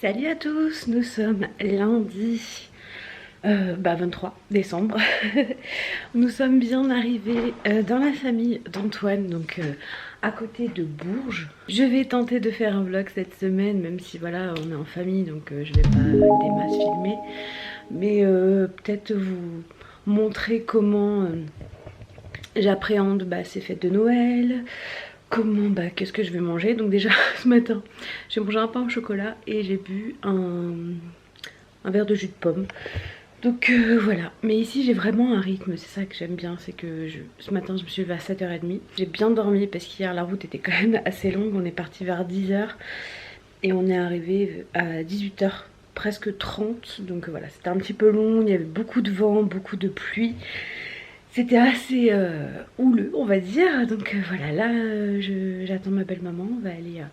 Salut à tous, nous sommes lundi 23 décembre. Nous sommes bien arrivés dans la famille d'Antoine, donc à côté de Bourges. Je vais tenter de faire un vlog cette semaine, même si voilà, on est en famille, donc je vais pas des masses filmer. Mais peut-être vous montrer comment j'appréhende ces fêtes de Noël. Comment, qu'est-ce que je vais manger. Donc déjà ce matin j'ai mangé un pain au chocolat et j'ai bu un verre de jus de pomme. Donc voilà, mais ici j'ai vraiment un rythme, c'est ça que j'aime bien, c'est que ce matin je me suis levée à 7h30. J'ai bien dormi parce qu'hier la route était quand même assez longue, on est parti vers 10h et on est arrivé à 18h presque 30. Donc voilà, c'était un petit peu long, il y avait beaucoup de vent, beaucoup de pluie. C'était assez houleux, on va dire. Donc voilà, là j'attends ma belle maman. On va aller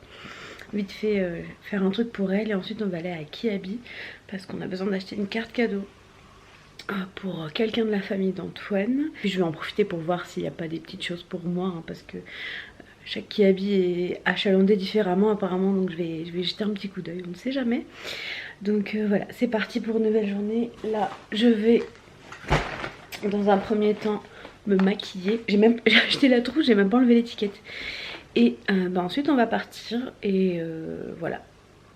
vite fait faire un truc pour elle. Et ensuite on va aller à Kiabi parce qu'on a besoin d'acheter une carte cadeau pour quelqu'un de la famille d'Antoine. Puis je vais en profiter pour voir s'il n'y a pas des petites choses pour moi, hein, parce que chaque Kiabi est achalandé différemment apparemment. Donc je vais jeter un petit coup d'œil, on ne sait jamais. Donc voilà, c'est parti pour une nouvelle journée. Là je vais dans un premier temps me maquiller. J'ai acheté la trousse, j'ai même pas enlevé l'étiquette. Et ensuite on va partir et voilà.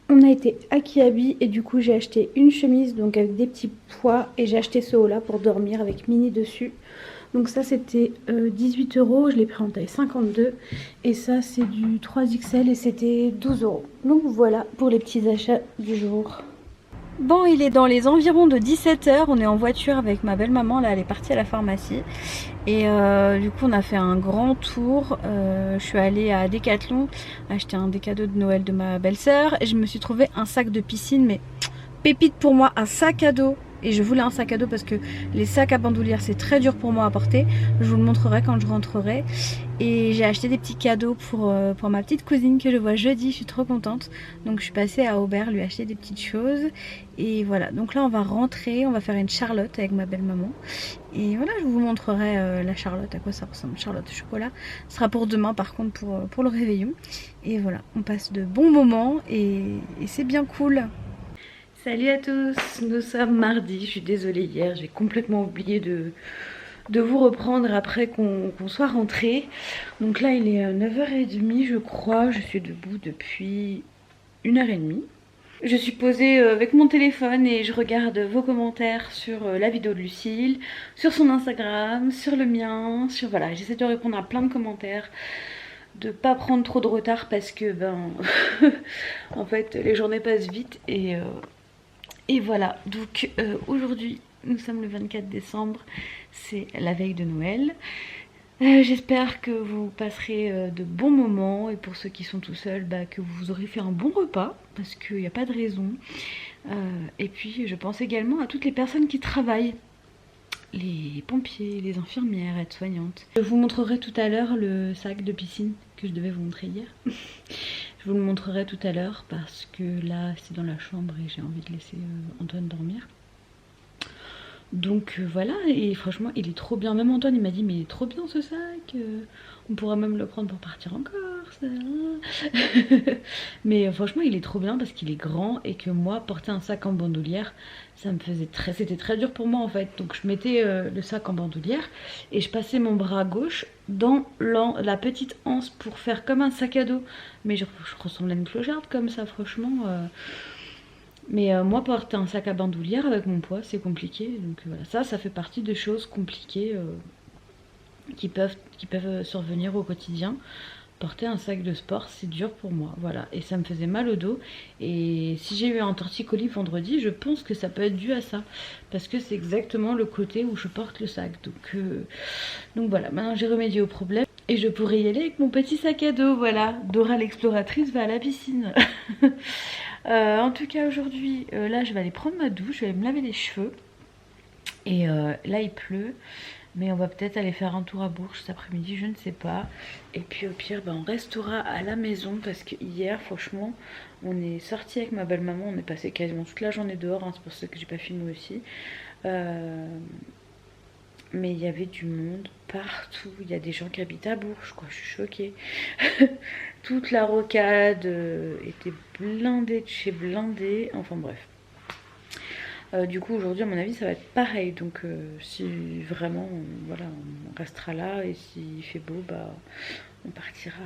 On a été à Kiabi et du coup j'ai acheté une chemise donc avec des petits pois et j'ai acheté ce haut là pour dormir avec mini dessus. Donc ça c'était 18 €, je l'ai pris en taille 52 et ça c'est du 3XL et c'était 12 €. Donc voilà pour les petits achats du jour. Bon, il est dans les environs de 17h, on est en voiture avec ma belle-maman, là elle est partie à la pharmacie. Et du coup on a fait un grand tour, je suis allée à Decathlon acheter un des cadeaux de Noël de ma belle-sœur. Et je me suis trouvé un sac de piscine, mais pépite pour moi, un sac à dos. Et je voulais un sac à dos parce que les sacs à bandoulière c'est très dur pour moi à porter. Je vous le montrerai quand je rentrerai. Et j'ai acheté des petits cadeaux pour ma petite cousine que je vois jeudi, je suis trop contente. Donc je suis passée à Aubert lui acheter des petites choses. Et voilà, donc là on va rentrer, on va faire une charlotte avec ma belle-maman. Et voilà, je vous montrerai la charlotte, à quoi ça ressemble, charlotte au chocolat. Ce sera pour demain par contre pour le réveillon. Et voilà, on passe de bons moments et c'est bien cool. Salut à tous, nous sommes mardi, je suis désolée hier, j'ai complètement oublié de vous reprendre après qu'on soit rentré. Donc là il est 9h30 je crois, je suis debout depuis 1h30. Je suis posée avec mon téléphone et je regarde vos commentaires sur la vidéo de Lucille, sur son Instagram, sur le mien, sur voilà, j'essaie de répondre à plein de commentaires, de pas prendre trop de retard parce que en fait les journées passent vite et voilà. Donc aujourd'hui nous sommes le 24 décembre, c'est la veille de Noël. J'espère que vous passerez de bons moments et pour ceux qui sont tout seuls, que vous aurez fait un bon repas parce qu'il n'y a pas de raison. Et puis je pense également à toutes les personnes qui travaillent, les pompiers, les infirmières, aides-soignantes. Je vous montrerai tout à l'heure le sac de piscine que je devais vous montrer hier. Je vous le montrerai tout à l'heure parce que là c'est dans la chambre et j'ai envie de laisser Antoine dormir. Donc voilà, et franchement il est trop bien. Même Antoine il m'a dit mais il est trop bien ce sac, on pourra même le prendre pour partir encore ça. Mais franchement il est trop bien parce qu'il est grand et que moi porter un sac en bandoulière ça me faisait c'était très dur pour moi en fait. Donc je mettais le sac en bandoulière et je passais mon bras gauche dans la petite anse pour faire comme un sac à dos. Mais je ressemblais à une clocharde comme ça franchement. Mais moi porter un sac à bandoulière avec mon poids c'est compliqué, donc voilà, ça fait partie des choses compliquées qui peuvent survenir au quotidien. Porter un sac de sport c'est dur pour moi, voilà, et ça me faisait mal au dos. Et si j'ai eu un torticolis vendredi, je pense que ça peut être dû à ça, parce que c'est exactement le côté où je porte le sac. Donc voilà, maintenant j'ai remédié au problème et je pourrais y aller avec mon petit sac à dos. Voilà, Dora l'exploratrice va à la piscine. En tout cas aujourd'hui, là je vais aller prendre ma douche, je vais aller me laver les cheveux. Et là il pleut, mais on va peut-être aller faire un tour à Bourges cet après-midi, je ne sais pas. Et puis au pire, on restera à la maison parce que hier, franchement, on est sorti avec ma belle-maman, on est passé quasiment toute la journée dehors, hein, c'est pour ça que j'ai pas filmé aussi. mais il y avait du monde partout. Il y a des gens qui habitent à Bourges, quoi, je suis choquée. Toute la rocade était blindée de chez blindée, enfin bref. Du coup aujourd'hui à mon avis ça va être pareil, donc si vraiment voilà, on restera là, et s'il fait beau bah on partira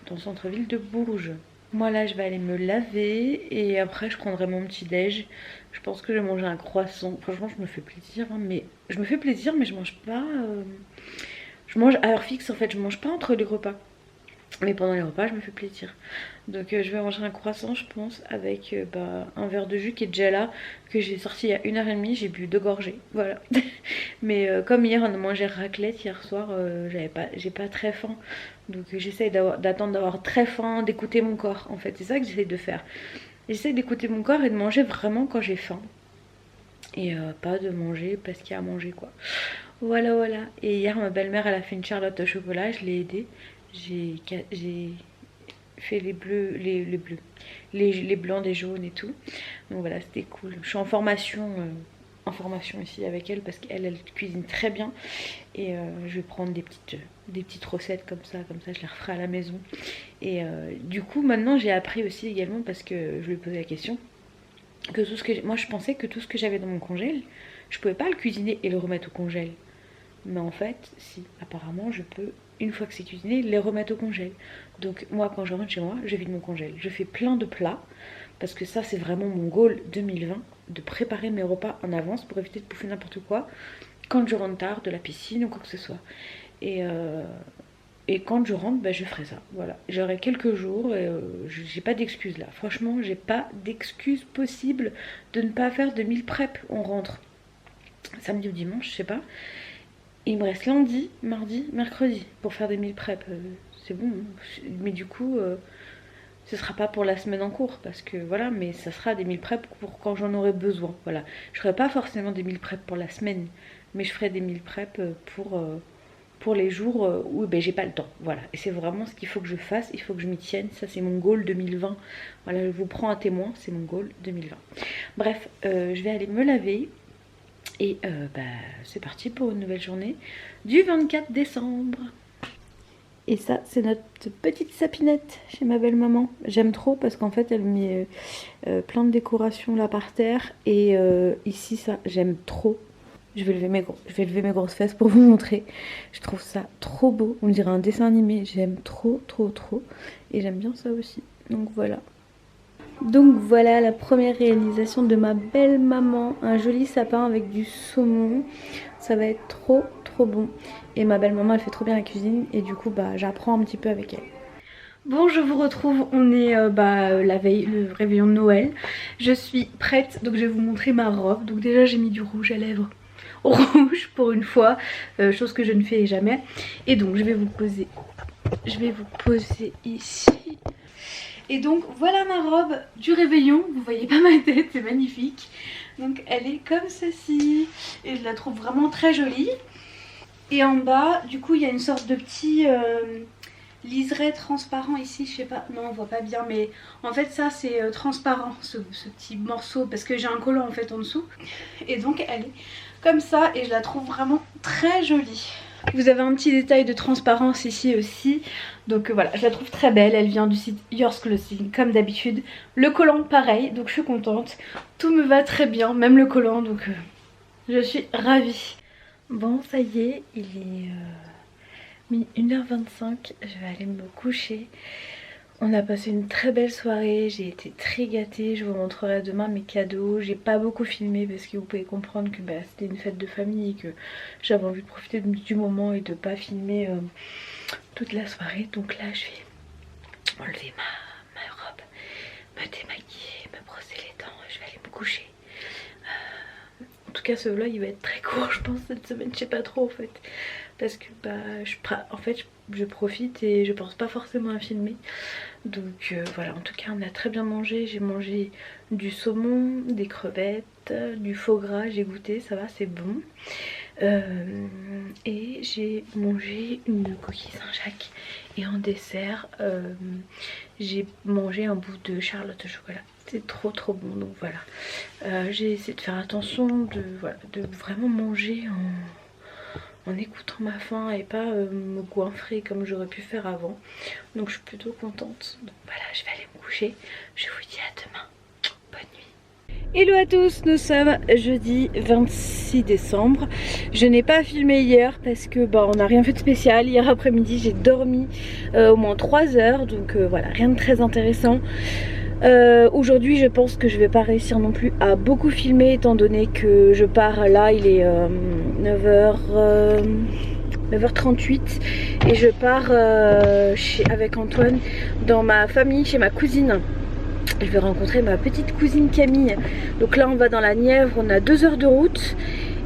dans le centre-ville de Bourges. Moi là je vais aller me laver et après je prendrai mon petit déj. Je pense que je vais manger un croissant. Franchement je me fais plaisir hein, mais je me fais plaisir mais je mange pas je mange à heure fixe en fait, je mange pas entre les repas. Mais pendant les repas, je me fais plaisir. Donc je vais manger un croissant, je pense, avec un verre de jus qui est déjà là, que j'ai sorti il y a 1h30, j'ai bu 2 gorgées, voilà. Mais comme hier, on a mangé raclette hier soir, j'ai pas très faim. Donc j'essaye d'attendre d'avoir très faim, d'écouter mon corps, en fait. C'est ça que j'essaye de faire. J'essaye d'écouter mon corps et de manger vraiment quand j'ai faim. Et pas de manger parce qu'il y a à manger, quoi. Voilà, voilà. Et hier, ma belle-mère, elle a fait une charlotte au chocolat, je l'ai aidée. J'ai fait les bleus, les blancs des jaunes et tout. Donc voilà, c'était cool. Je suis en formation ici avec elle parce qu'elle cuisine très bien. Et je vais prendre des petites recettes comme ça je les referai à la maison. Et du coup maintenant j'ai appris aussi également, parce que je lui ai posé la question, que moi je pensais que tout ce que j'avais dans mon congèle, je pouvais pas le cuisiner et le remettre au congèle. Mais en fait, si, apparemment, je peux, une fois que c'est cuisiné, les remettre au congèle. Donc moi, quand je rentre chez moi, je vide mon congèle. Je fais plein de plats, parce que ça, c'est vraiment mon goal 2020, de préparer mes repas en avance pour éviter de bouffer n'importe quoi quand je rentre tard de la piscine ou quoi que ce soit. Et quand je rentre, bah, je ferai ça. Voilà. J'aurai quelques jours et j'ai pas d'excuses là. Franchement, j'ai pas d'excuses possible de ne pas faire de meal prep. On rentre samedi ou dimanche, je sais pas. Il me reste lundi, mardi, mercredi pour faire des meal prep. C'est bon. Mais du coup, ce sera pas pour la semaine en cours, parce que voilà, mais ça sera des meal prep pour quand j'en aurai besoin. Voilà. Je ferai pas forcément des meal prep pour la semaine, mais je ferai des meal prep pour les jours où ben, j'ai pas le temps. Voilà. Et c'est vraiment ce qu'il faut que je fasse. Il faut que je m'y tienne. Ça, c'est mon goal 2020. Voilà, je vous prends un témoin. C'est mon goal 2020. Bref, je vais aller me laver. Et c'est parti pour une nouvelle journée du 24 décembre. Et ça, c'est notre petite sapinette chez ma belle-maman. J'aime trop parce qu'en fait, elle met plein de décorations là par terre. Et ici, ça, j'aime trop. Je vais lever mes grosses fesses pour vous montrer. Je trouve ça trop beau. On dirait un dessin animé. J'aime trop, trop, trop. Et j'aime bien ça aussi. Donc voilà. Donc voilà la première réalisation de ma belle maman, un joli sapin avec du saumon, ça va être trop trop bon. Et ma belle maman elle fait trop bien la cuisine et du coup bah j'apprends un petit peu avec elle. Bon, je vous retrouve, on est la veille, le réveillon de Noël. Je suis prête, donc je vais vous montrer ma robe. Donc déjà j'ai mis du rouge à lèvres rouge pour une fois, chose que je ne fais jamais. Et donc je vais vous poser ici. Et donc voilà ma robe du réveillon, vous voyez pas ma tête, c'est magnifique. Donc elle est comme ceci et je la trouve vraiment très jolie. Et en bas du coup il y a une sorte de petit liseré transparent ici, je sais pas, non on voit pas bien, mais en fait ça c'est transparent ce petit morceau parce que j'ai un collant en fait en dessous. Et donc elle est comme ça et je la trouve vraiment très jolie. Vous avez un petit détail de transparence ici aussi. Donc voilà, je la trouve très belle. Elle vient du site Yours Clothing comme d'habitude. Le collant pareil, donc je suis contente. Tout me va très bien, même le collant, donc je suis ravie. Bon ça y est, il est 1h25. Je vais aller me coucher. On a passé une très belle soirée, j'ai été très gâtée, je vous montrerai demain mes cadeaux. J'ai pas beaucoup filmé parce que vous pouvez comprendre que c'était une fête de famille et que j'avais envie de profiter du moment et de pas filmer toute la soirée. Donc là je vais enlever ma robe, me démaquiller, me brosser les dents et je vais aller me coucher. En tout cas ce vlog il va être très court je pense cette semaine, je sais pas trop en fait. Parce que je profite et je pense pas forcément à filmer. Donc voilà, en tout cas on a très bien mangé. J'ai mangé du saumon, des crevettes, du faux gras, j'ai goûté, ça va, c'est bon. Et j'ai mangé une coquille Saint-Jacques. Et en dessert, j'ai mangé un bout de charlotte au chocolat. C'est trop trop bon, donc voilà. J'ai essayé de faire attention de vraiment manger en écoutant ma faim et pas me goinfrer comme j'aurais pu faire avant. Donc je suis plutôt contente. Donc voilà, je vais aller me coucher. Je vous dis à demain. Bonne nuit. Hello à tous, nous sommes jeudi 26 décembre. Je n'ai pas filmé hier parce que on n'a rien fait de spécial. Hier après-midi j'ai dormi au moins 3 heures, donc voilà, rien de très intéressant. Aujourd'hui je pense que je vais pas réussir non plus à beaucoup filmer étant donné que je pars là, il est 9h38 et je pars avec Antoine dans ma famille, chez ma cousine. Je vais rencontrer ma petite cousine Camille. Donc là on va dans la Nièvre, on a 2 heures de route.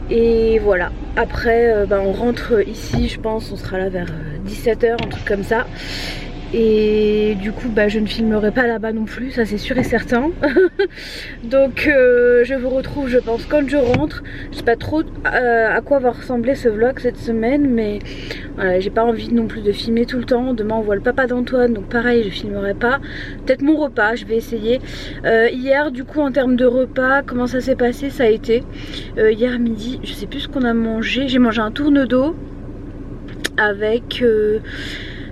Et voilà, après on rentre ici, je pense, on sera là vers 17 h, un truc comme ça. Et du coup je ne filmerai pas là-bas non plus, ça c'est sûr et certain. Donc je vous retrouve je pense quand je rentre. Je sais pas trop à quoi va ressembler ce vlog cette semaine, mais voilà, j'ai pas envie non plus de filmer tout le temps. Demain on voit le papa d'Antoine, donc pareil je filmerai pas. Peut-être mon repas, je vais essayer. Hier du coup en termes de repas, comment ça s'est passé? Ça a été hier midi, je sais plus ce qu'on a mangé. J'ai mangé un tourne d'eau avec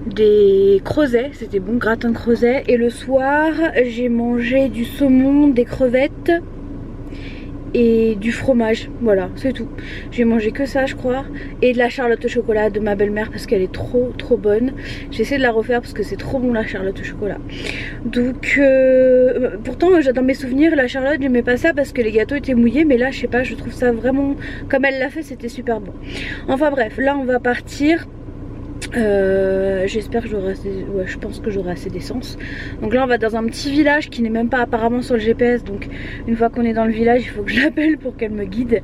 des creusets, c'était bon, gratin de creusets. Et le soir j'ai mangé du saumon, des crevettes et du fromage, voilà, c'est tout. J'ai mangé que ça je crois. Et de la charlotte au chocolat de ma belle-mère parce qu'elle est trop bonne. J'essaie de la refaire parce que c'est trop bon la charlotte au chocolat. Donc pourtant dans mes souvenirs la charlotte j'aimais pas ça parce que les gâteaux étaient mouillés, mais là je sais pas, je trouve ça vraiment, comme elle l'a fait, c'était super bon. Enfin bref, là on va partir. J'espère que j'aurai assez, ouais, je pense que j'aurai assez d'essence. Donc là on va dans un petit village qui n'est même pas apparemment sur le GPS. Donc une fois qu'on est dans le village il faut que je l'appelle pour qu'elle me guide.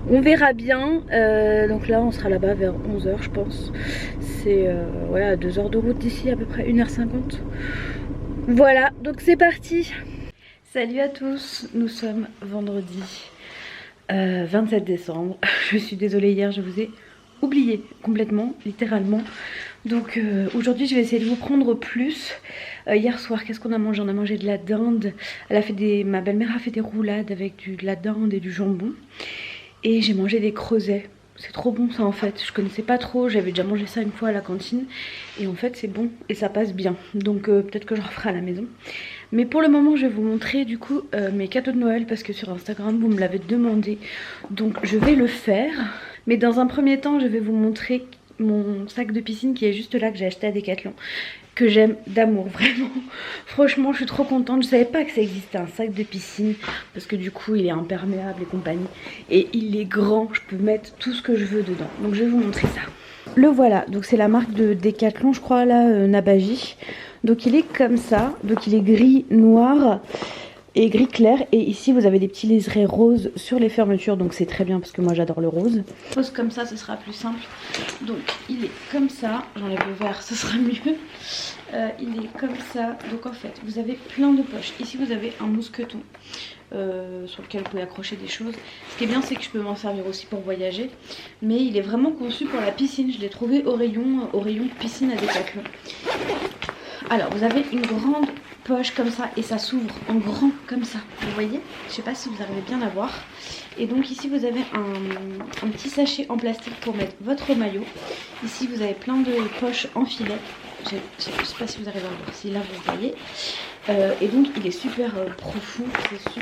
On verra bien. Donc là on sera là-bas vers 11 h je pense. C'est ouais, à 2 heures de route d'ici, à peu près 1 h 50. Voilà, donc c'est parti. Salut à tous, nous sommes vendredi 27 décembre. Je suis désolée, hier je vous ai oublié complètement, littéralement. Donc aujourd'hui je vais essayer de vous prendre plus. Hier soir qu'est-ce qu'on a mangé? On a mangé de la dinde. Ma belle-mère a fait des roulades avec de la dinde et du jambon. Et j'ai mangé des creusets. C'est trop bon ça en fait, je connaissais pas trop, j'avais déjà mangé ça une fois à la cantine. Et en fait c'est bon et ça passe bien. Donc peut-être que je referai à la maison. Mais pour le moment je vais vous montrer du coup mes cadeaux de Noël parce que sur Instagram vous me l'avez demandé. Donc je vais le faire. Mais dans un premier temps je vais vous montrer mon sac de piscine qui est juste là, que j'ai acheté à Decathlon, que j'aime d'amour, vraiment. Franchement je suis trop contente, je savais pas que ça existait un sac de piscine parce que du coup il est imperméable et compagnie. Et il est grand, je peux mettre tout ce que je veux dedans. Donc je vais vous montrer ça. Le voilà, donc c'est la marque de Decathlon je crois là, Nabaji. Donc il est comme ça, donc il est gris, noir et gris clair. Et ici vous avez des petits liserés roses sur les fermetures, donc c'est très bien parce que moi j'adore le rose. Rose comme ça, ce sera plus simple. Donc il est comme ça, j'enlève le vert, ce sera mieux. Il est comme ça, donc en fait vous avez plein de poches. Ici vous avez un mousqueton sur lequel vous pouvez accrocher des choses. Ce qui est bien c'est que je peux m'en servir aussi pour voyager. Mais il est vraiment conçu pour la piscine, je l'ai trouvé au rayon piscine à Decathlon. Alors vous avez une grande poche comme ça et ça s'ouvre en grand comme ça, vous voyez, je sais pas si vous arrivez bien à voir. Et donc ici vous avez un petit sachet en plastique pour mettre votre maillot. Ici vous avez plein de poches en filet, je sais pas si vous arrivez à voir, si là vous voyez. Et donc il est super profond,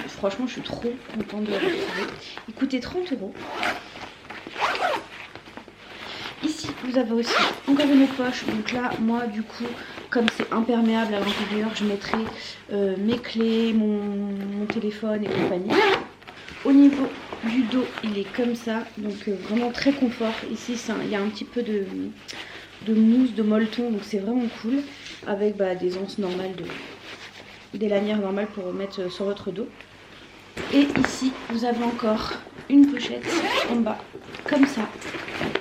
franchement je suis trop contente de le retrouver. Il coûtait 30 €. Ici vous avez aussi encore une autre poche, donc là moi du coup comme c'est imperméable à l'intérieur je mettrai mes clés, mon téléphone et compagnie. Au niveau du dos il est comme ça, donc vraiment très confort. Ici il y a un petit peu de mousse, de molleton, donc c'est vraiment cool. Avec des anses normales, des lanières normales pour mettre sur votre dos. Et ici vous avez encore une pochette en bas comme ça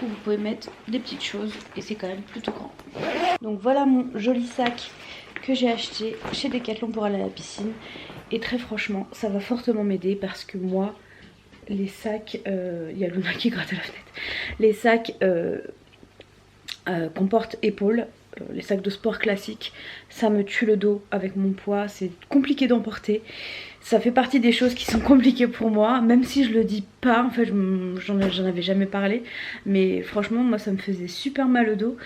où vous pouvez mettre des petites choses et c'est quand même plutôt grand. Donc voilà mon joli sac que j'ai acheté chez Decathlon pour aller à la piscine. Et très franchement ça va fortement m'aider parce que moi les sacs, il y a Luna qui gratte à la fenêtre, les sacs qu'on porte épaules, les sacs de sport classiques, ça me tue le dos avec mon poids, c'est compliqué d'emporter. ça fait partie des choses qui sont compliquées pour moi, même si je le dis pas, en fait j'en avais jamais parlé, mais franchement moi ça me faisait super mal au dos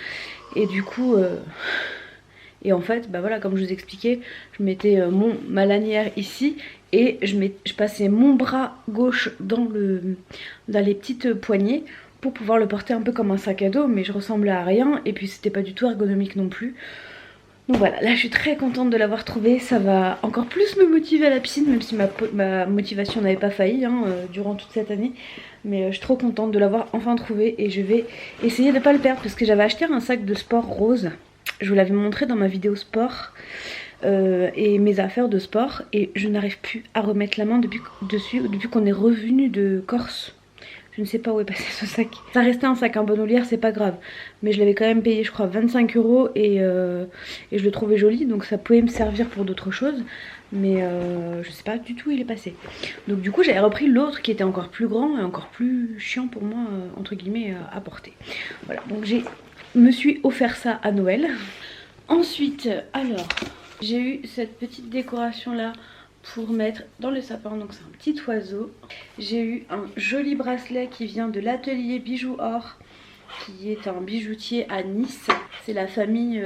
et du coup et en fait bah voilà, comme je vous expliquais, je mettais ma lanière ici et je passais mon bras gauche dans les petites poignées pour pouvoir le porter un peu comme un sac à dos, mais je ressemblais à rien et puis c'était pas du tout ergonomique non plus. Donc voilà, là je suis très contente de l'avoir trouvé, ça va encore plus me motiver à la piscine, même si ma motivation n'avait pas failli durant toute cette année. Mais je suis trop contente de l'avoir enfin trouvé et je vais essayer de ne pas le perdre parce que j'avais acheté un sac de sport rose. Je vous l'avais montré dans ma vidéo sport et mes affaires de sport et je n'arrive plus à remettre la main depuis qu'on est revenu de Corse. Je ne sais pas où est passé ce sac. Ça restait un sac en bandoulière, c'est pas grave. Mais je l'avais quand même payé, je crois, 25 € et je le trouvais joli. Donc ça pouvait me servir pour d'autres choses. Mais je sais pas du tout où il est passé. Donc du coup, j'avais repris l'autre qui était encore plus grand et encore plus chiant pour moi, entre guillemets, à porter. Voilà, donc me suis offert ça à Noël. Ensuite, alors, j'ai eu cette petite décoration là pour mettre dans le sapin, donc c'est un petit oiseau. J'ai eu un joli bracelet qui vient de l'atelier Bijoux Or, qui est un bijoutier à Nice. C'est la famille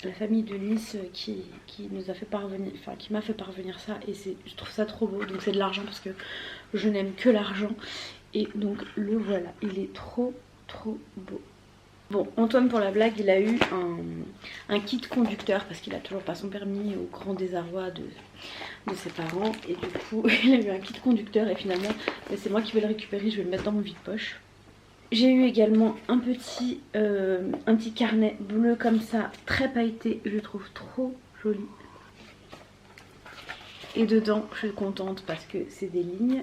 de Nice qui nous a fait parvenir, enfin qui m'a fait parvenir ça et je trouve ça trop beau. Donc c'est de l'argent parce que je n'aime que l'argent et donc le voilà, il est trop beau. Bon, Antoine pour la blague, il a eu un kit conducteur parce qu'il a toujours pas son permis au grand désarroi de ses parents. Et du coup, il a eu un kit conducteur et finalement, c'est moi qui vais le récupérer, je vais le mettre dans mon vide-poche. J'ai eu également un petit carnet bleu comme ça, très pailleté, je trouve trop joli. Et dedans, je suis contente parce que c'est des lignes.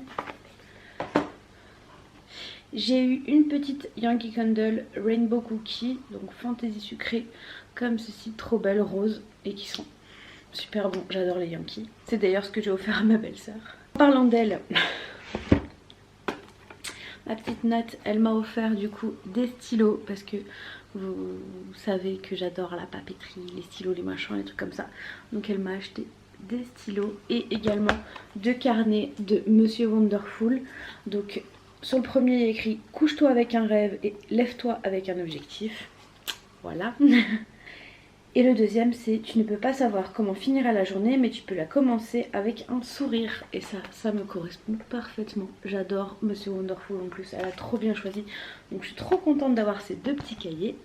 J'ai eu une petite Yankee Candle Rainbow Cookie, donc fantaisie sucrée, comme ceci, trop belle, rose, et qui sont super bons. J'adore les Yankees. C'est d'ailleurs ce que j'ai offert à ma belle-sœur. En parlant d'elle, ma petite Nat, elle m'a offert du coup des stylos, parce que vous savez que j'adore la papeterie, les stylos, les machins, les trucs comme ça. Donc elle m'a acheté des stylos et également 2 carnets de Monsieur Wonderful. Donc sur le premier il y a écrit « Couche-toi avec un rêve et lève-toi avec un objectif ». Voilà. Et le deuxième c'est « Tu ne peux pas savoir comment finira la journée mais tu peux la commencer avec un sourire ». Et ça me correspond parfaitement. J'adore Monsieur Wonderful en plus, elle a trop bien choisi. Donc je suis trop contente d'avoir ces 2 petits cahiers.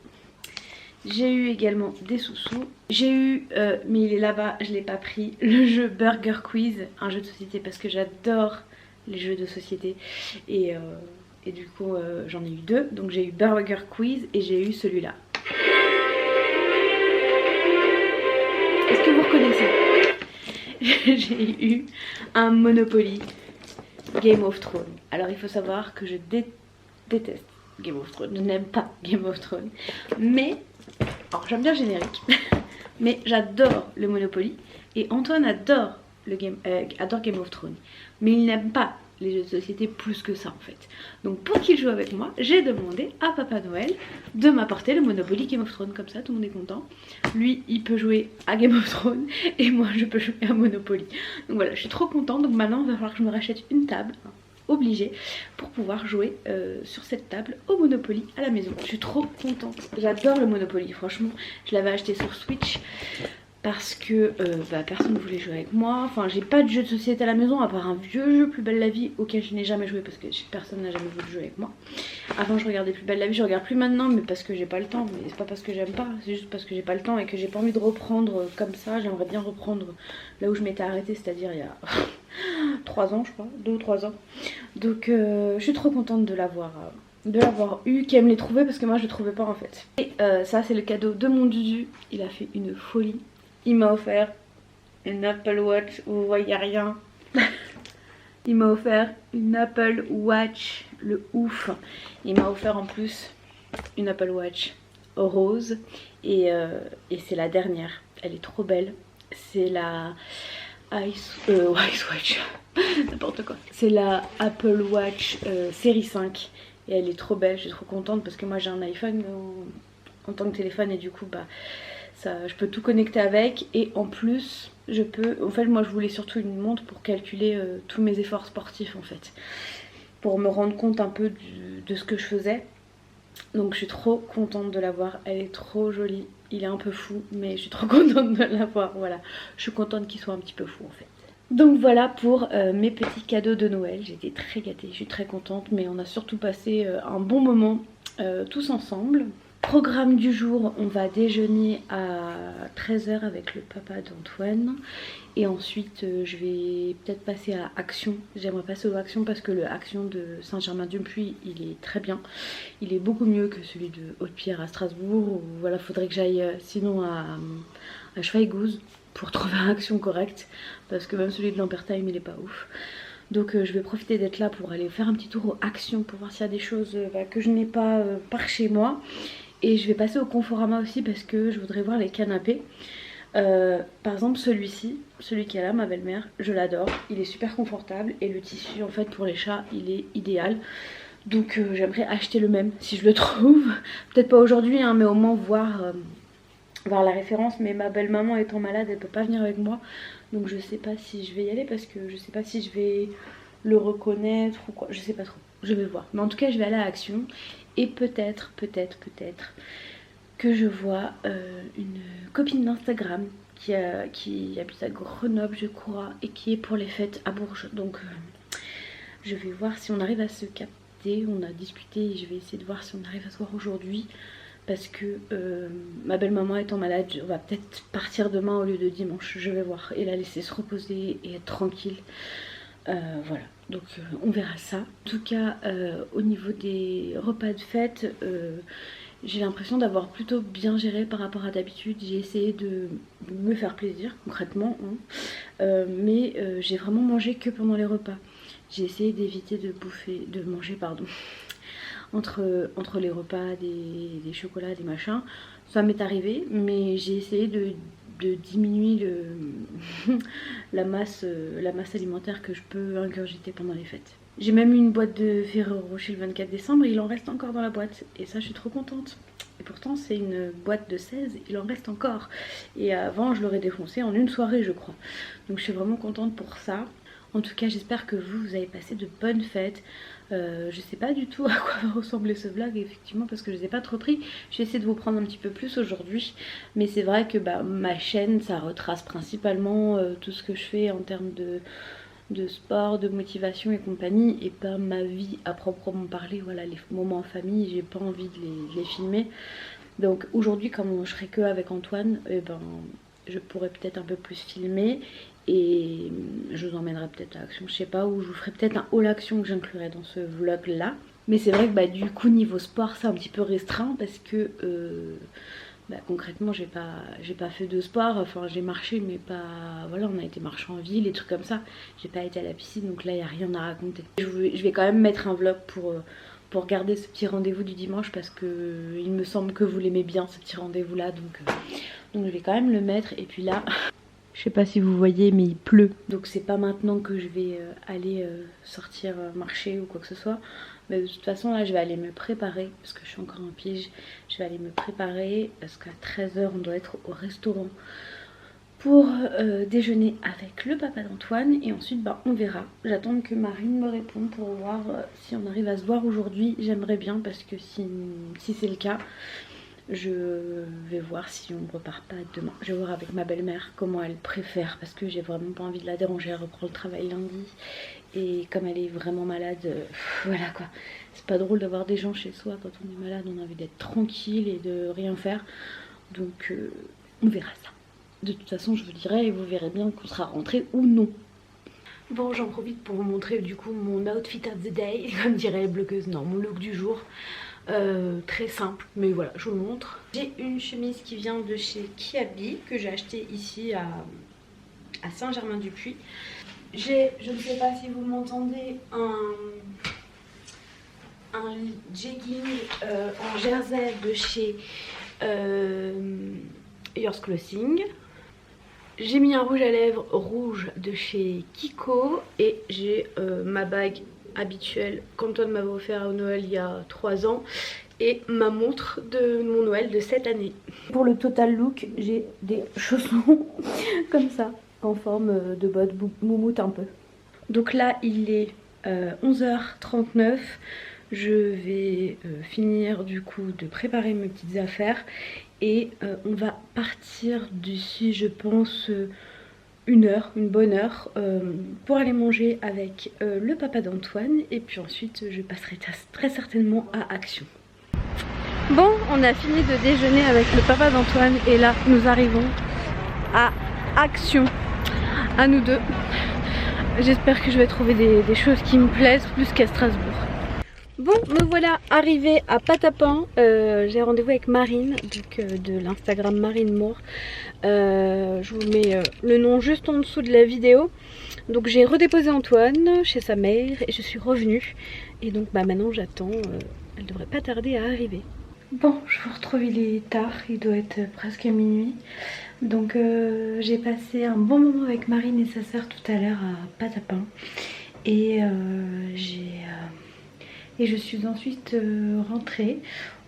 J'ai eu également des sous-sous. J'ai eu, mais il est là-bas, je ne l'ai pas pris, le jeu Burger Quiz, un jeu de société parce que j'adore les jeux de société et du coup j'en ai eu 2. Donc j'ai eu Burger Quiz et j'ai eu celui-là. Est-ce que vous reconnaissez? J'ai eu un Monopoly Game of Thrones. Alors il faut savoir que je déteste Game of Thrones, je n'aime pas Game of Thrones, mais alors j'aime bien le générique mais j'adore le Monopoly et Antoine adore Game of Thrones, mais il n'aime pas les jeux de société plus que ça en fait. Donc pour qu'il joue avec moi, j'ai demandé à Papa Noël de m'apporter le Monopoly Game of Thrones, comme ça tout le monde est content. Lui il peut jouer à Game of Thrones et moi je peux jouer à Monopoly. Donc voilà, je suis trop contente. Donc maintenant il va falloir que je me rachète une table, obligée, pour pouvoir jouer sur cette table au Monopoly à la maison. Je suis trop contente, j'adore le Monopoly, franchement. Je l'avais acheté sur Switch parce que personne ne voulait jouer avec moi. Enfin j'ai pas de jeu de société à la maison à part un vieux jeu Plus belle la vie auquel je n'ai jamais joué parce que personne n'a jamais voulu jouer avec moi. Avant je regardais Plus belle la vie, je regarde plus maintenant mais parce que j'ai pas le temps. Mais c'est pas parce que j'aime pas, c'est juste parce que j'ai pas le temps et que j'ai pas envie de reprendre comme ça. J'aimerais bien reprendre là où je m'étais arrêtée, c'est-à-dire il y a 3 ans je crois, 2 ou 3 ans. Donc je suis trop contente de l'avoir eu, qu'elle me l'ait trouvé parce que moi je le trouvais pas en fait. Et ça c'est le cadeau de mon Dudu, il a fait une folie. Il m'a offert une Apple Watch, vous voyez rien. Il m'a offert une Apple Watch, le ouf. Il m'a offert en plus une Apple Watch rose et c'est la dernière. Elle est trop belle. C'est la Ice Watch, n'importe quoi. C'est la Apple Watch série 5 et elle est trop belle. Je suis trop contente parce que moi j'ai un iPhone en tant que téléphone et du coup Ça, je peux tout connecter avec et en plus je peux, en fait moi je voulais surtout une montre pour calculer tous mes efforts sportifs en fait, pour me rendre compte un peu de ce que je faisais. Donc je suis trop contente de l'avoir, elle est trop jolie, il est un peu fou mais je suis trop contente de l'avoir, voilà. Je suis contente qu'il soit un petit peu fou en fait. Donc voilà pour mes petits cadeaux de Noël, j'ai été très gâtée, je suis très contente, mais on a surtout passé un bon moment tous ensemble. Programme du jour, on va déjeuner à 13 h avec le papa d'Antoine et ensuite je vais peut-être passer à Action. J'aimerais passer au Action parce que le Action de Saint-Germain-du-Puy il est très bien, il est beaucoup mieux que celui de Haute-Pierre à Strasbourg, ou voilà, faudrait que j'aille sinon à Schweighouse pour trouver un Action correct parce que même celui de Lampertheim il est pas ouf. Donc je vais profiter d'être là pour aller faire un petit tour aux Actions pour voir s'il y a des choses que je n'ai pas par chez moi. Et je vais passer au Conforama aussi parce que je voudrais voir les canapés. Par exemple celui-ci, celui qui est là, ma belle-mère, je l'adore. Il est super confortable et le tissu en fait pour les chats il est idéal. Donc j'aimerais acheter le même si je le trouve. Peut-être pas aujourd'hui hein, mais au moins voir la référence. Mais ma belle-maman étant malade elle peut pas venir avec moi. Donc je sais pas si je vais y aller parce que je sais pas si je vais le reconnaître ou quoi. Je sais pas trop, je vais voir. Mais en tout cas je vais aller à Action. Et peut-être que je vois une copine d'Instagram qui habite à Grenoble je crois et qui est pour les fêtes à Bourges. Donc je vais voir si on arrive à se capter. On a discuté et je vais essayer de voir si on arrive à se voir aujourd'hui. Parce que ma belle-maman étant malade, on va peut-être partir demain au lieu de dimanche. Je vais voir et la laisser se reposer et être tranquille. Voilà, donc on verra ça. En tout cas, au niveau des repas de fête, j'ai l'impression d'avoir plutôt bien géré par rapport à d'habitude. J'ai essayé de me faire plaisir concrètement, hein. Mais j'ai vraiment mangé que pendant les repas. J'ai essayé d'éviter de manger entre les repas, des chocolats, des machins. Ça m'est arrivé, mais j'ai essayé de diminuer la masse alimentaire que je peux ingurgiter pendant les fêtes. J'ai même eu une boîte de Ferrero Rocher le 24 décembre, il en reste encore dans la boîte et ça je suis trop contente. Et pourtant c'est une boîte de 16, il en reste encore. Et avant je l'aurais défoncé en une soirée je crois. Donc je suis vraiment contente pour ça. En tout cas j'espère que vous avez passé de bonnes fêtes. Je sais pas du tout à quoi va ressembler ce vlog effectivement parce que je les ai pas trop pris. Je vais essayer de vous prendre un petit peu plus aujourd'hui. Mais c'est vrai que ma chaîne ça retrace principalement tout ce que je fais en termes de sport, de motivation et compagnie. Et pas ma vie à proprement parler. Voilà, les moments en famille, j'ai pas envie de les filmer. Donc aujourd'hui comme je serai que avec Antoine, je pourrais peut-être un peu plus filmer. Et je vous emmènerai peut-être à Action, je sais pas, ou je vous ferai peut-être un haul Action que j'inclurai dans ce vlog là. Mais c'est vrai que du coup niveau sport c'est un petit peu restreint parce que concrètement j'ai pas fait de sport. Enfin j'ai marché mais pas, voilà, on a été marcher en ville et trucs comme ça. J'ai pas été à la piscine donc là il n'y a rien à raconter. Je vais quand même mettre un vlog pour garder ce petit rendez-vous du dimanche parce que il me semble que vous l'aimez bien ce petit rendez-vous là, donc je vais quand même le mettre. Et puis là je sais pas si vous voyez mais il pleut. Donc c'est pas maintenant que je vais aller sortir marcher ou quoi que ce soit. Mais de toute façon là je vais aller me préparer parce que je suis encore en pige. Je vais aller me préparer parce qu'à 13 h on doit être au restaurant pour déjeuner avec le papa d'Antoine. Et ensuite on verra. J'attends que Marine me réponde pour voir si on arrive à se voir aujourd'hui. J'aimerais bien parce que si c'est le cas, je vais voir si on repart pas demain. Je vais voir avec ma belle-mère comment elle préfère parce que j'ai vraiment pas envie de la déranger. Elle reprend le travail lundi et comme elle est vraiment malade, voilà quoi. C'est pas drôle d'avoir des gens chez soi quand on est malade. On a envie d'être tranquille et de rien faire. Donc on verra ça. De toute façon je vous dirai et vous verrez bien qu'on sera rentré ou non. Bon, j'en profite pour vous montrer du coup mon outfit of the day, comme dirait les blogueuses, non, mon look du jour. Très simple, mais voilà, je vous le montre. J'ai une chemise qui vient de chez Kiabi que j'ai acheté ici à Saint-Germain-du-Puy. J'ai, je ne sais pas si vous m'entendez, un jegging en jersey de chez Yours Clothing. J'ai mis un rouge à lèvres rouge de chez Kiko et j'ai ma bague habituelle qu'Antoine m'avait offert à Noël il y a 3 ans. et ma montre de mon Noël de cette année. Pour le total look, j'ai des chaussons comme ça, en forme de bottes moumoute un peu. Donc là il est 11h39, je vais finir du coup de préparer mes petites affaires et on va partir d'ici je pense une bonne heure pour aller manger avec le papa d'Antoine et puis ensuite je passerai très certainement à Action. Bon, on a fini de déjeuner avec le papa d'Antoine et là nous arrivons à Action, à nous deux. J'espère que je vais trouver des choses qui me plaisent plus qu'à Strasbourg. Bon, me voilà arrivée à Patapin. J'ai rendez-vous avec Marine, donc de l'Instagram Marine Moore. Je vous mets le nom juste en dessous de la vidéo. Donc j'ai redéposé Antoine chez sa mère et je suis revenue. Et donc bah, maintenant j'attends, elle devrait pas tarder à arriver. Bon, je vous retrouve, il est tard, il doit être presque minuit. Donc j'ai passé un bon moment avec Marine et sa sœur tout à l'heure à Patapin. Et je suis ensuite rentrée.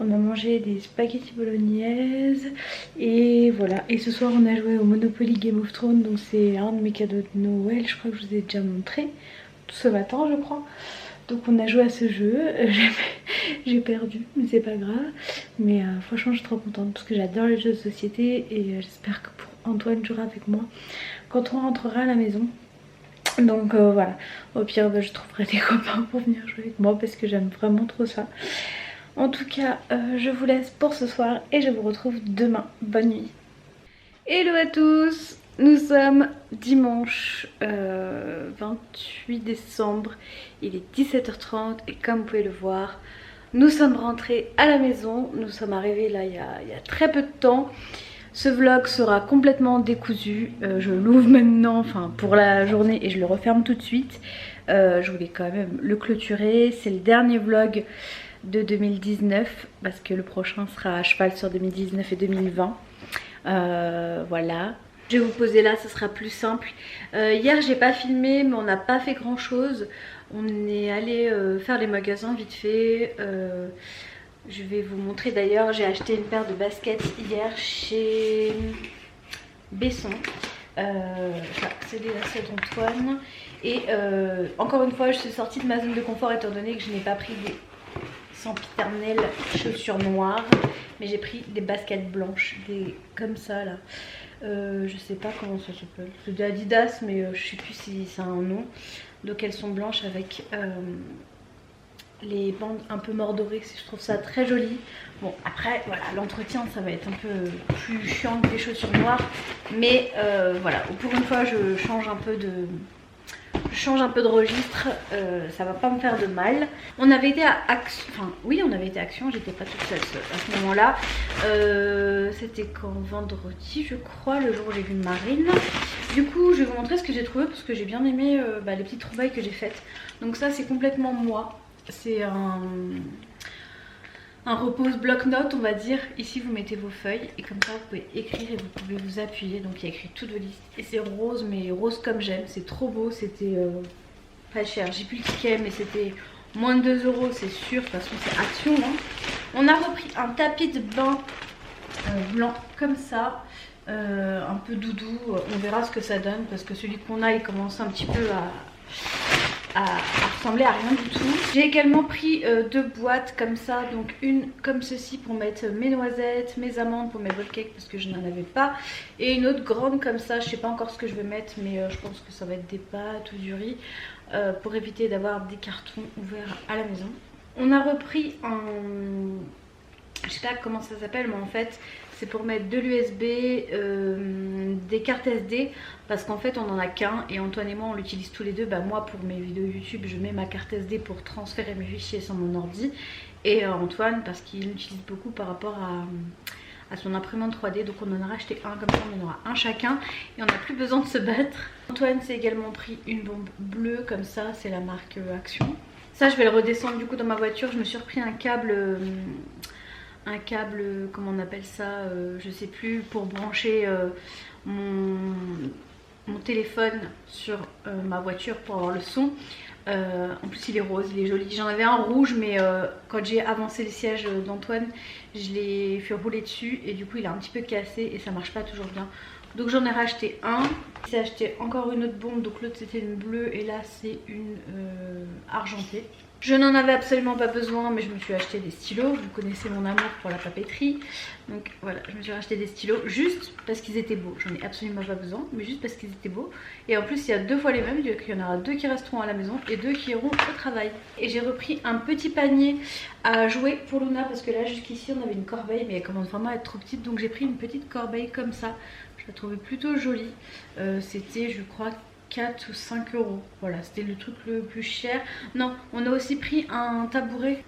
On a mangé des spaghettis bolognaise. Et voilà. Et ce soir on a joué au Monopoly Game of Thrones. Donc c'est un de mes cadeaux de Noël. Je crois que je vous ai déjà montré. Tout ce matin je crois. Donc on a joué à ce jeu. J'ai perdu. Mais c'est pas grave. Mais franchement je suis trop contente. Parce que j'adore les jeux de société. Et j'espère que pour Antoine jouera avec moi quand on rentrera à la maison. Donc voilà, au pire bah, je trouverai des copains pour venir jouer avec moi parce que j'aime vraiment trop ça. En tout cas je vous laisse pour ce soir et je vous retrouve demain. Bonne nuit. Hello à tous, nous sommes dimanche 28 décembre, il est 17h30 et comme vous pouvez le voir, nous sommes rentrés à la maison. Nous sommes arrivés là il y a très peu de temps. Ce vlog sera complètement décousu, je l'ouvre maintenant, enfin pour la journée et je le referme tout de suite. Je voulais quand même le clôturer, c'est le dernier vlog de 2019 parce que le prochain sera à cheval sur 2019 et 2020. Voilà. Je vais vous poser là, ce sera plus simple. Hier j'ai pas filmé mais on n'a pas fait grand chose. On est allé faire les magasins vite fait. Je vais vous montrer d'ailleurs, j'ai acheté une paire de baskets hier chez Besson. C'est des lacets d'Antoine. Et encore une fois, je suis sortie de ma zone de confort étant donné que je n'ai pas pris des sempiternelles chaussures noires. Mais j'ai pris des baskets blanches, des comme ça là. Je sais pas comment ça s'appelle. C'est des Adidas mais je sais plus si ça a un nom. Donc elles sont blanches avec... les bandes un peu mordorées, je trouve ça très joli. Bon après voilà, l'entretien ça va être un peu plus chiant que les chaussures noires. Mais voilà, pour une fois je change un peu de registre, ça va pas me faire de mal. On avait été à Action, enfin oui on avait été à Action, j'étais pas toute seule à ce moment là. C'était quand vendredi je crois, le jour où j'ai vu Marine. Du coup je vais vous montrer ce que j'ai trouvé parce que j'ai bien aimé les petites trouvailles que j'ai faites. Donc ça c'est complètement moi. C'est un repose bloc-notes on va dire. Ici vous mettez vos feuilles et comme ça vous pouvez écrire et vous pouvez vous appuyer. Donc il y a écrit toutes vos listes et c'est rose, mais rose comme j'aime. C'est trop beau, c'était pas cher. J'ai plus le ticket mais c'était moins de 2 € c'est sûr. De toute façon c'est Action hein. On a repris un tapis de bain blanc comme ça, un peu doudou. On verra ce que ça donne parce que celui qu'on a il commence un petit peu à ressembler à rien du tout. J'ai également pris 2 boîtes comme ça, donc une comme ceci pour mettre mes noisettes, mes amandes pour mes bowl cakes parce que je n'en avais pas, et une autre grande comme ça, je sais pas encore ce que je vais mettre mais je pense que ça va être des pâtes ou du riz pour éviter d'avoir des cartons ouverts à la maison. On a repris un... je sais pas comment ça s'appelle mais en fait c'est pour mettre de l'USB, des cartes SD parce qu'en fait on en a qu'un et Antoine et moi on l'utilise tous les deux. Bah moi pour mes vidéos YouTube je mets ma carte SD pour transférer mes fichiers sur mon ordi et Antoine parce qu'il l'utilise beaucoup par rapport à son imprimante 3D. Donc on en a racheté un, comme ça on en aura un chacun et on n'a plus besoin de se battre. Antoine s'est également pris une bombe bleue comme ça, c'est la marque Action. Ça je vais le redescendre du coup dans ma voiture. Je me suis repris un câble, comment on appelle ça, je sais plus, pour brancher mon téléphone sur ma voiture pour avoir le son. En plus il est rose, il est joli. J'en avais un rouge mais quand j'ai avancé le siège d'Antoine, je l'ai fait rouler dessus et du coup il est un petit peu cassé et ça marche pas toujours bien. Donc j'en ai racheté un. J'ai acheté encore une autre bombe, donc l'autre c'était une bleue et là c'est une argentée. Je n'en avais absolument pas besoin mais je me suis acheté des stylos. Vous connaissez mon amour pour la papeterie. Donc voilà, je me suis acheté des stylos juste parce qu'ils étaient beaux. J'en ai absolument pas besoin mais juste parce qu'ils étaient beaux. Et en plus il y a 2 fois les mêmes, donc il y en aura 2 qui resteront à la maison et 2 qui iront au travail. Et j'ai repris un petit panier à jouer pour Luna parce que là jusqu'ici on avait une corbeille mais elle commence vraiment à être trop petite. Donc j'ai pris une petite corbeille comme ça. Je la trouvais plutôt jolie. C'était je crois 4 ou 5 euros. Voilà, c'était le truc le plus cher. Non, on a aussi pris un tabouret.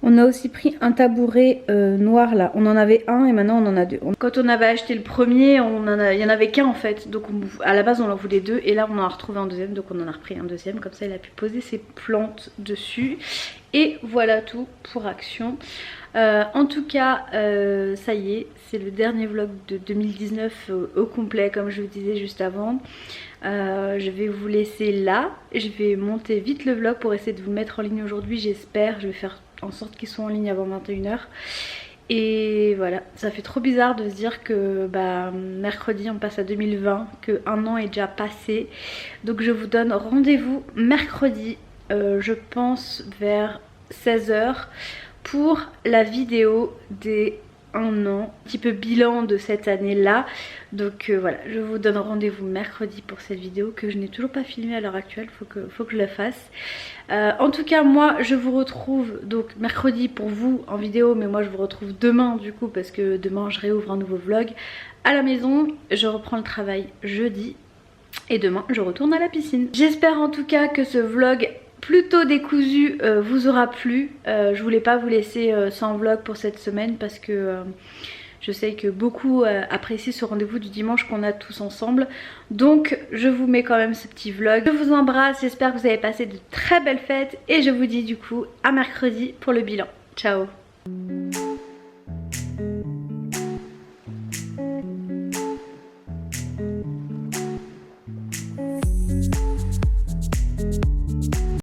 On a aussi pris un tabouret noir là. On en avait un et maintenant on en a 2. Quand on avait acheté le premier, il y en avait qu'un en fait. Donc à la base on en voulait 2 et là on en a retrouvé un deuxième. Donc on en a repris un deuxième. Comme ça il a pu poser ses plantes dessus. Et voilà tout pour Action. En tout cas, ça y est, c'est le dernier vlog de 2019 au complet comme je vous disais juste avant. Je vais vous laisser là. Je vais monter vite le vlog pour essayer de vous le mettre en ligne aujourd'hui, j'espère. Je vais faire en sorte qu'ils soient en ligne avant 21 h. Et voilà, ça fait trop bizarre de se dire que mercredi on passe à 2020, que un an est déjà passé. Donc je vous donne rendez-vous mercredi, je pense vers 16 h pour la vidéo des 1 an, un petit peu bilan de cette année là. Donc voilà, je vous donne rendez-vous mercredi pour cette vidéo que je n'ai toujours pas filmée à l'heure actuelle, faut que je la fasse. En tout cas moi je vous retrouve donc mercredi pour vous en vidéo, mais moi je vous retrouve demain du coup parce que demain je réouvre un nouveau vlog à la maison. Je reprends le travail jeudi et demain je retourne à la piscine. J'espère en tout cas que ce vlog plutôt décousu vous aura plu. Je voulais pas vous laisser sans vlog pour cette semaine parce que je sais que beaucoup apprécient ce rendez-vous du dimanche qu'on a tous ensemble. Donc je vous mets quand même ce petit vlog. Je vous embrasse, j'espère que vous avez passé de très belles fêtes et je vous dis du coup à mercredi pour le bilan. Ciao.